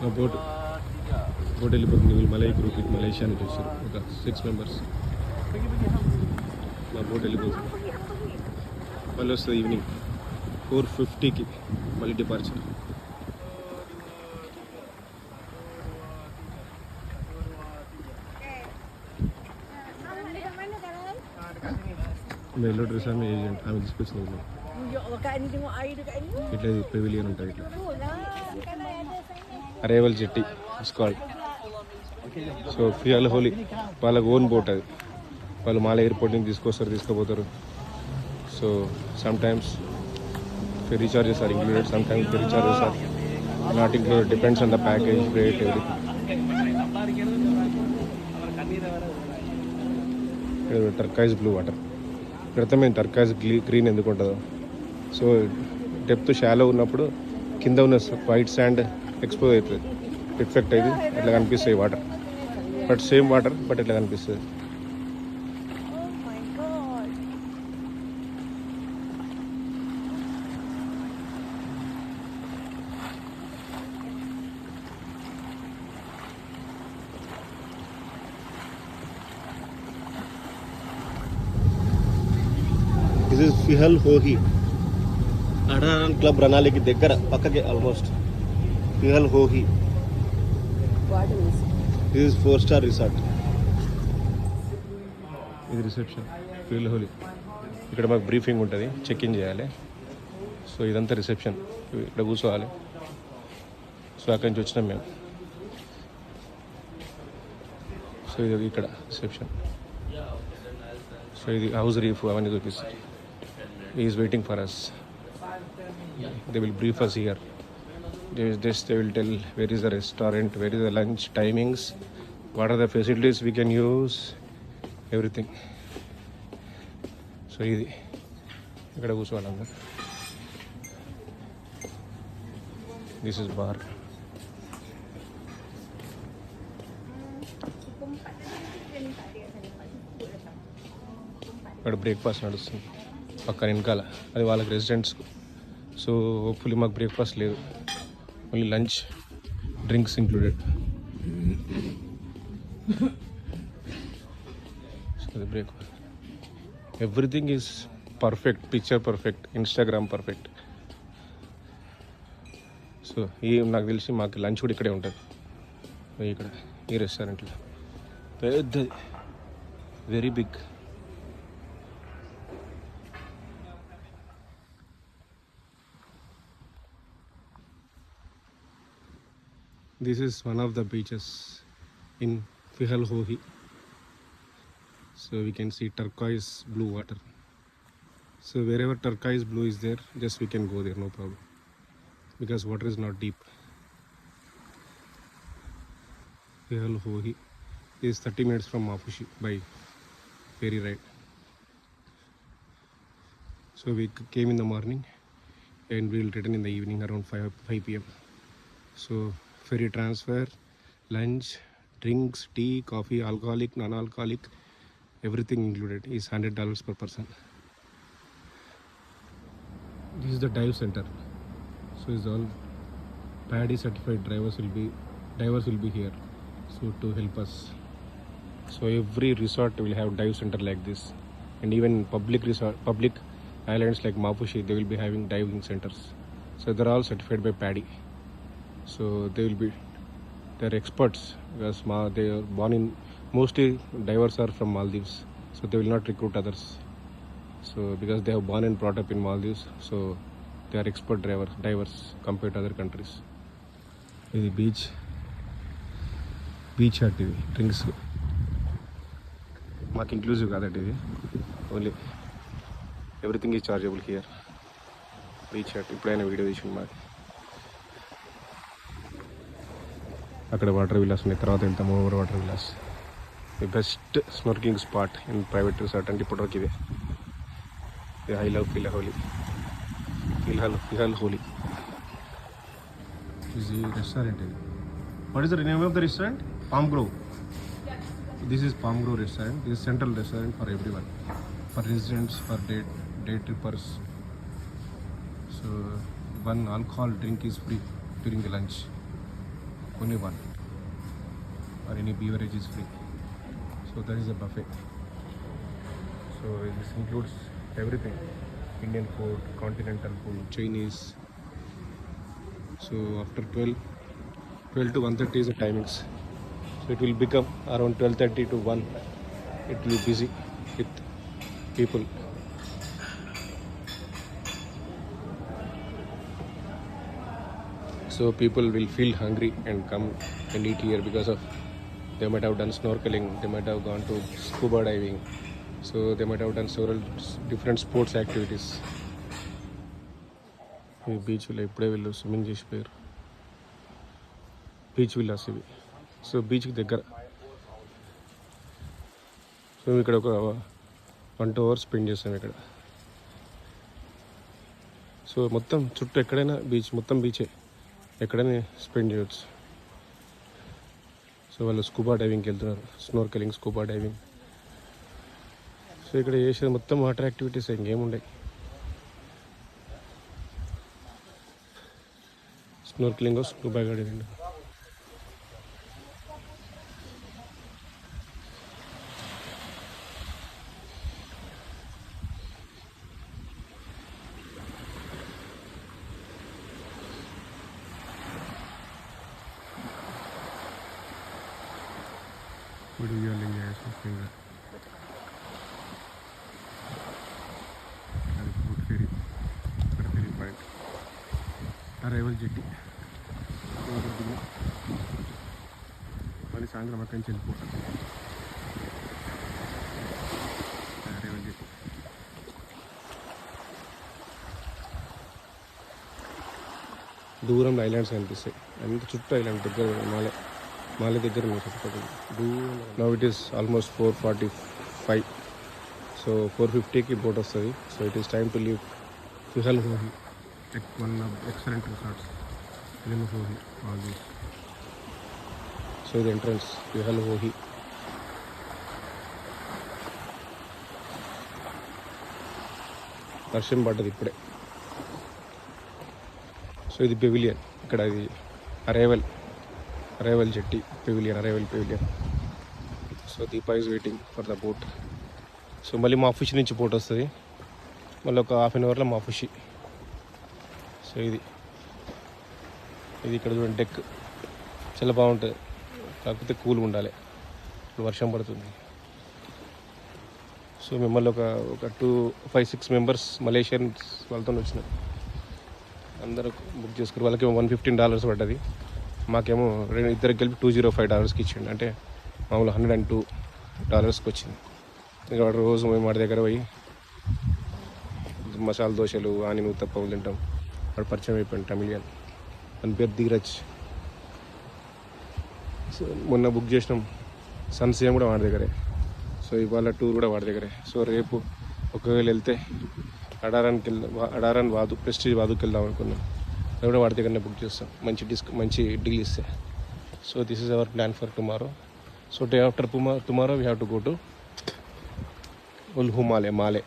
ఆ బోట్ వెళ్ళిపోతుంది. వీళ్ళు మలై గ్రూప్ ఇది మలేషియా నుంచి వచ్చారు ఒక 6 మెంబర్స్. మా బోట్ వెళ్ళిపోతుంది. మళ్ళీ వస్తుంది ఈవినింగ్ 4:50కి మళ్ళీ డిపార్చర్. మెయిల్లో డ్రెస్ ఆమె ఏజెంట్ ఆమె తీసుకొచ్చింది. ఇట్లా పెవిలియన్ ఉంటుంది. ఇట్లా అరేవల్ జెట్టి స్కాల్. సో ఫియాల్ హోలీ వాళ్ళకి ఓన్ బోట్ అది. వాళ్ళు మాల ఎయిర్పోర్ట్ నుంచి తీసుకుపోతారు. So some times ferry charges are included, sometimes ferry charges are not included, depends on the package rate, everything. Turquoise blue water. ప్రథమైన టర్కైజ్ గ్రీన్ ఎందుకు ఉంటుందో, సో డెప్త్ షాలో ఉన్నప్పుడు కింద ఉన్న వైట్ శాండ్ ఎక్స్పోజ్ అవుతుంది, reflect అయ్యి అట్లా కనిపిస్తాయి water. But same water but ఇట్లా కనిపిస్తుంది. This is Fihalhohi Adaaran club రణాలికి దగ్గర పక్కకి almost. Fihalhohi this is 4-star resort. ఇది రిసెప్షన్ ఫిహల్ హోలీ. ఇక్కడ మాకు బ్రీఫింగ్ ఉంటుంది, చెక్ ఇన్ చేయాలి. సో ఇదంతా రిసెప్షన్, ఇక్కడ కూర్చోవాలి. సో అక్కడి నుంచి వచ్చినాం మేము. సో ఇది ఇక్కడ రిసెప్షన్. సో ఇది హౌస్ రీఫ్ అవన్నీ చూపిస్తుంది. He is waiting for us. They will brief us here. They will tell where is the restaurant, where is the lunch timings, what are the facilities we can use, everything. So ఇది ఇక్కడ కూర్చోవాలన్నారు. This is bar. ఇక్కడ breakfast నడుస్తుంది పక్కన వెనకాల, అది వాళ్ళకి రెసిడెంట్స్కు. సో హోప్ఫుల్లీ మాకు బ్రేక్ఫాస్ట్ లేదు, only lunch, drinks included. So అది breakfast. Everything is perfect, picture perfect, Instagram perfect. So ఈ నాకు తెలిసి మాకు లంచ్ కూడా ఇక్కడే ఉంటుంది, ఇక్కడ ఈ రెస్టారెంట్లో. పెద్దది, very big. This is one of the beaches in Fihal Hohi. So we can see turquoise blue water. So wherever turquoise blue is there, just we can go there, no problem, because water is not deep. Fihal Hohi is 30 minutes from Mafushi by ferry ride. So we came in the morning and we will return in the evening around 5 p.m. So ferry transfer, lunch, drinks, tea, coffee, alcoholic, non-alcoholic, everything included is $100 per person. This is the dive center. So it's all PADI certified divers will be here, so to help us. So every resort will have dive center like this, and even public islands like Mafushi, they will be having diving centers. So they're all certified by PADI. So they're experts, because they are born in, mostly divers are from Maldives, so they will not recruit others. So because they have born and brought up in Maldives, so they are expert divers compared to other countries. ఇది beach hut. ఇది drinks మాకు inclusive కాదట, ఇది only everything is chargeable here. Beach hut ఇప్పుడైనా video తీసింది మాకు. అక్కడ water villas ఉన్నాయి, తర్వాత వెళ్తాము over water villas. The best snorkelling spot in private resort అంటే ఇప్పటివరకు ఇదే. I love Fihalhohi. ఇది రెస్టారెంట్. ఇది what is the name of the restaurant? Palm grove. This is palm grove restaurant. This central restaurant for everyone, for residents, for day trippers. So one alcohol drink is free during the lunch. only one, or any beverage is free. So that is a buffet. So this includes everything: Indian food, continental food, Chinese. So after 12 to 1:30 is the timings. So it will become around 12:30 to 1. It will be busy with people. So people will feel hungry and come and eat here because of they might have done snorkeling, they might have gone to scuba diving, so they might have done several different sports activities. ఈ బీచ్లో ఇప్పుడే వీళ్ళు swimming చేసిపోయారు. Beach villas ఇవి. So బీచ్కి దగ్గర. So ఇక్కడ ఒక 1-2 hours spend చేస్తాం ఇక్కడ. సో మొత్తం చుట్టూ ఎక్కడైనా బీచ్, మొత్తం బీచే, ఎక్కడైనా స్పెండ్ చేయవచ్చు. సో వాళ్ళు స్కూబా డైవింగ్కి వెళ్తున్నారు, స్నోర్కెలింగ్, స్కూబా డైవింగ్. సో ఇక్కడ చేసేది మొత్తం వాటర్ యాక్టివిటీస్, ఇంకేముండే. Snorkelling, scuba diving. Video yelling at his finger. అది బోట్ ఫెరీ, ఇక్కడ ఫెరీ పాయింట్, అరైవల్ జెట్టి. మళ్ళీ సాయంత్రం అక్కడి నుంచి వెళ్ళిపోతాం. Arrival jetty. దూరంలో ఐలాండ్స్ కనిపిస్తాయి, అంత చుట్టూ ఐలాండ్ దగ్గర మాలే దగ్గర ఉన్నాయి చుట్టుపక్కల. Now it is almost 4:45. So 4:50కి బోట్ వస్తుంది. So it is time to leave Fihalhohi, one of excellent resorts. Fihalhohi all these. So ఇది ఎంట్రన్స్ ఫిహల్ హోహి. వర్షం పడ్డది ఇప్పుడే. సో ఇది పెవిలియన్, ఇక్కడ ఇది arrival jetty pavilion, arrival pavilion. So Deepa is waiting for the boat. So మళ్ళీ మా fish నుంచి బోట్ వస్తుంది, మళ్ళీ ఒక 1/2 hourలో మా ఫిష్. సో ఇది ఇక్కడ చూడండి, డెక్ చాలా బాగుంటుంది, కాకపోతే కూల్గా ఉండాలి, ఇప్పుడు వర్షం పడుతుంది. సో మిమ్మల్ని ఒక 5-6 మెంబర్స్ మలేషియన్స్ వాళ్ళతో వచ్చినాం. అందరూ బుక్ చేసుకుని వాళ్ళకి $115 పడ్డది. మాకేమో ఇద్దరికి కలిపి $205కి ఇచ్చిండు. అంటే మామూలు $102కి వచ్చింది. ఇంకా వాడు రోజు మేము వాడి దగ్గర పోయి మసాలా దోశలు, ఆనియన్ ఉత్తప్పలు తింటాం. వాడు పరిచయం అయిపోయింది, తమిళియన్. మన పేరు ధీరజ్. సో మొన్న బుక్ చేసినాం సన్సేమ్ కూడా వాడి దగ్గరే. సో ఇవాళ టూర్ కూడా వాడి దగ్గరే. సో రేపు ఒకవేళ వెళ్తే అడారాన్ ప్రెస్టీజ్ వాదుకి వెళ్దాం అనుకున్నాం. అది కూడా వాడి దగ్గరనే బుక్ చేస్తాం, మంచి డీల్ ఇస్తే. So this is our plan for tomorrow. So day after tomorrow we have to go to మాలే.